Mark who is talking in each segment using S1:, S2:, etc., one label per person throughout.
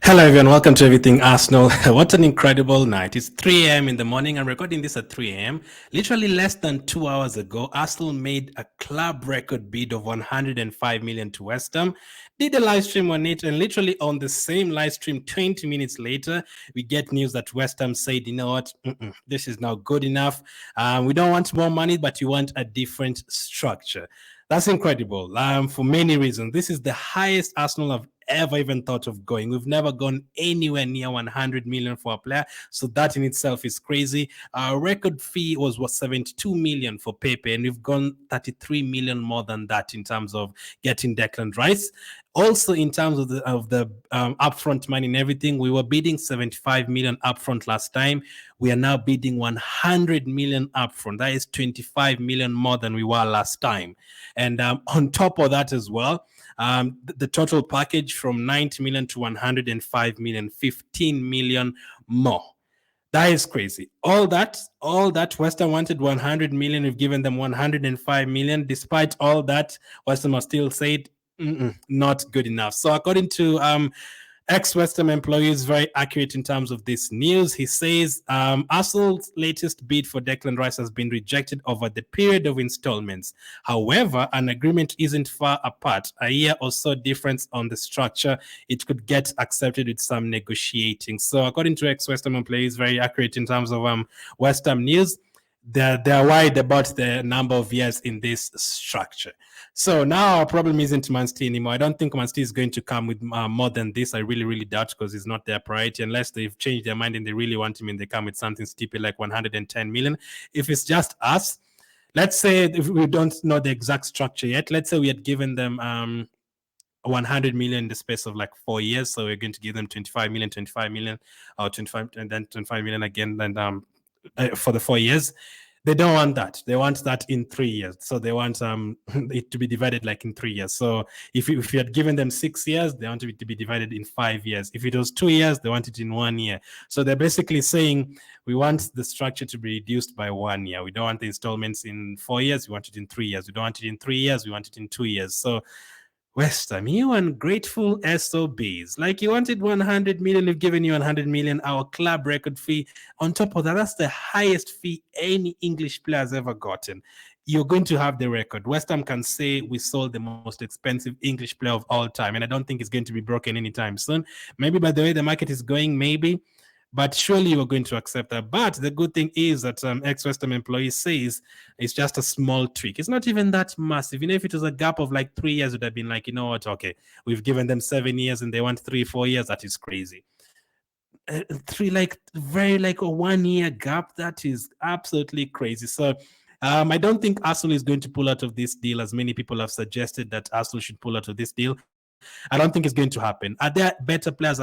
S1: Hello, everyone. Welcome to Everything Arsenal. What an incredible night. It's 3 a.m. in the morning. I'm recording this at 3 a.m. Literally less than 2 hours ago, Arsenal made a club record bid of 105 million to West Ham, did a live stream on it, and literally on the same live stream, 20 minutes later, we get news that West Ham said, you know what, this is not good enough. We don't want more money, but you want a different structure. That's incredible for many reasons. This is the highest Arsenal have ever even thought of going. We've never gone anywhere near 100 million for a player, so that in itself is crazy. Our record fee was 72 million for Pepe, and we've gone 33 million more than that in terms of getting Declan Rice. Also, in terms of the upfront money and everything, we were bidding 75 million upfront last time. We are now bidding 100 million upfront. That is 25 million more than we were last time. And on top of that as well, the total package from 90 million to 105 million, 15 million more. That is crazy. All that West Ham wanted 100 million. We've given them 105 million. Despite all that, West Ham still said, not good enough. So according to ex-West Ham employee is very accurate in terms of this news. He says Arsenal's latest bid for Declan Rice has been rejected over the period of installments. However, an agreement isn't far apart. A year or so difference on the structure, it could get accepted with some negotiating. So according to ex-West Ham employee, is very accurate in terms of West Ham news. They're worried about the number of years in this structure. So now our problem isn't Man City anymore. I don't think Man City is going to come with more than this. I really, really doubt, because it's not their priority, unless they've changed their mind and they really want him and they come with something stupid like 110 million. If it's just us, let's say if we don't know the exact structure yet, let's say we had given them 100 million in the space of like 4 years. So we're going to give them 25 million, or 25, and then 25 million again, and for the 4 years. They don't want that. They want that in 3 years. So they want it to be divided like in 3 years. So if you had given them 6 years, they want it to be divided in 5 years. If it was 2 years, they want it in 1 year. So they're basically saying we want the structure to be reduced by 1 year. We don't want the installments in 4 years. We want it in 3 years. We don't want it in 3 years. We want it in 2 years. So West Ham, you ungrateful SOBs. Like, you wanted 100 million, we've given you 100 million, our club record fee. On top of that, that's the highest fee any English player has ever gotten. You're going to have the record. West Ham can say we sold the most expensive English player of all time, and I don't think it's going to be broken anytime soon. Maybe by the way the market is going, maybe. But surely you are going to accept that. But the good thing is that ex-West Ham employee says it's just a small tweak. It's not even that massive. You know, if it was a gap of like 3 years, it would have been like, you know what, okay, we've given them 7 years and they want 3-4 years. That is crazy. Like a 1 year gap, that is absolutely crazy. So I don't think Arsenal is going to pull out of this deal, as many people have suggested that Arsenal should pull out of this deal. I don't think it's going to happen. Are there better players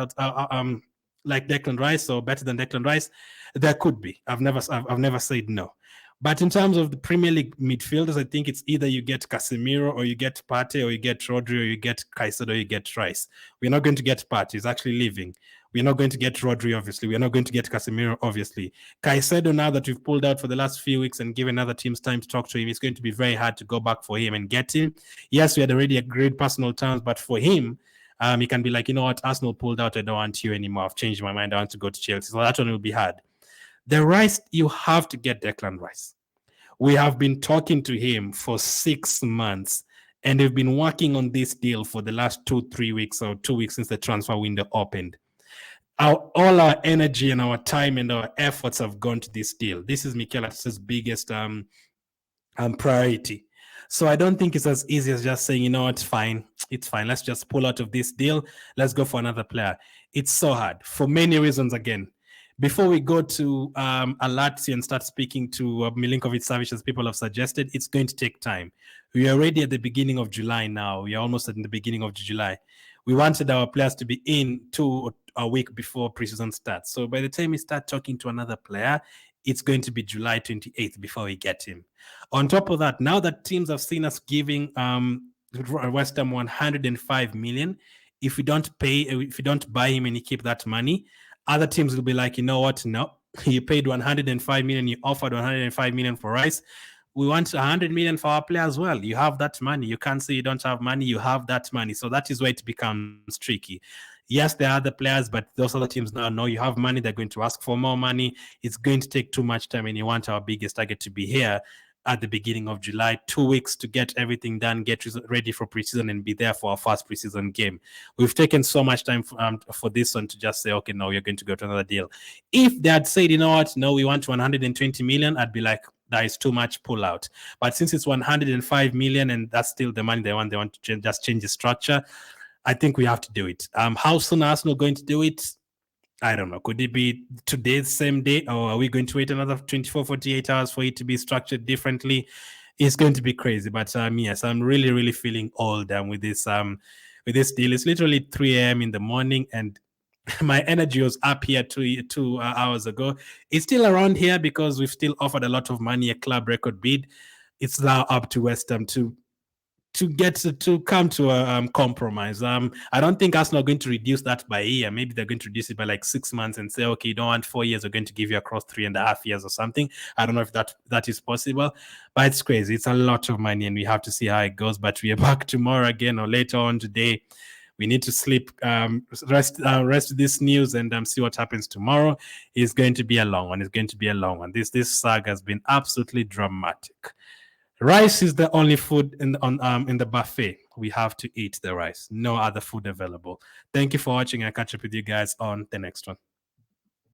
S1: like Declan Rice, or better than Declan Rice? There could be. I've never said no. But in terms of the Premier League midfielders, I think it's either you get Casemiro, or you get Partey, or you get Rodri, or you get Caicedo, or you get Rice. We're not going to get Partey. He's actually leaving. We're not going to get Rodri, obviously. We're not going to get Casemiro, obviously. Caicedo, now that we've pulled out for the last few weeks and given other teams time to talk to him, it's going to be very hard to go back for him and get him. Yes, we had already agreed personal terms, but for him, he can be like, you know what, Arsenal pulled out. I don't want you anymore. I've changed my mind. I want to go to Chelsea. So that one will be hard. The Rice, you have to get Declan Rice. We have been talking to him for 6 months, and we've been working on this deal for the last 2-3 weeks, or 2 weeks since the transfer window opened. All our energy and our time and our efforts have gone to this deal. This is Mikel Arteta's biggest priority. So I don't think it's as easy as just saying, you know, it's fine. Let's just pull out of this deal. Let's go for another player. It's so hard for many reasons. Again, before we go to Alati and start speaking to Milinkovic-Savic, as people have suggested, it's going to take time. We are already at the beginning of July now. We are almost at the beginning of July. We wanted our players to be in a week before preseason starts. So by the time we start talking to another player, it's going to be July 28th before we get him. On top of that, now that teams have seen us giving West Ham 105 million, if we don't buy him and you keep that money, other teams will be like, you know what? No, you paid 105 million, you offered 105 million for Rice. We want 100 million for our player as well. You have that money. You can't say you don't have money. You have that money. So that is where it becomes tricky. Yes, there are other players, but those other teams now know you have money. They're going to ask for more money. It's going to take too much time, and you want our biggest target to be here at the beginning of July, 2 weeks to get everything done, get ready for preseason, and be there for our first preseason game. We've taken so much time for this one to just say, okay, no, we're going to go to another deal. If they had said, you know what, no, we want 120 million, I'd be like, that is too much, pull out. But since it's 105 million and that's still the money they want to just change the structure, I think we have to do it. How soon are Arsenal going to do it? I don't know. Could it be today, same day, or are we going to wait another 24, 48 hours for it to be structured differently? It's going to be crazy. But yes, I'm really, really feeling all done with this deal. It's literally 3 a.m. in the morning, and my energy was up here 2 hours ago. It's still around here because we've still offered a lot of money, a club record bid. It's now up to West Ham to get to come to a compromise. I don't think Arsenal are going to reduce that by a year. Maybe they're going to reduce it by like 6 months and say, okay, you don't want 4 years, we're going to give you across 3.5 years or something. I don't know if that is possible, but it's crazy. It's a lot of money, and we have to see how it goes. But we are back tomorrow again, or later on today. We need to sleep, rest this news, and see what happens tomorrow. It's going to be a long one. This saga has been absolutely dramatic. Rice is the only food in the buffet. We have to eat the rice. No other food available. Thank you for watching. I'll catch up with you guys on the next one.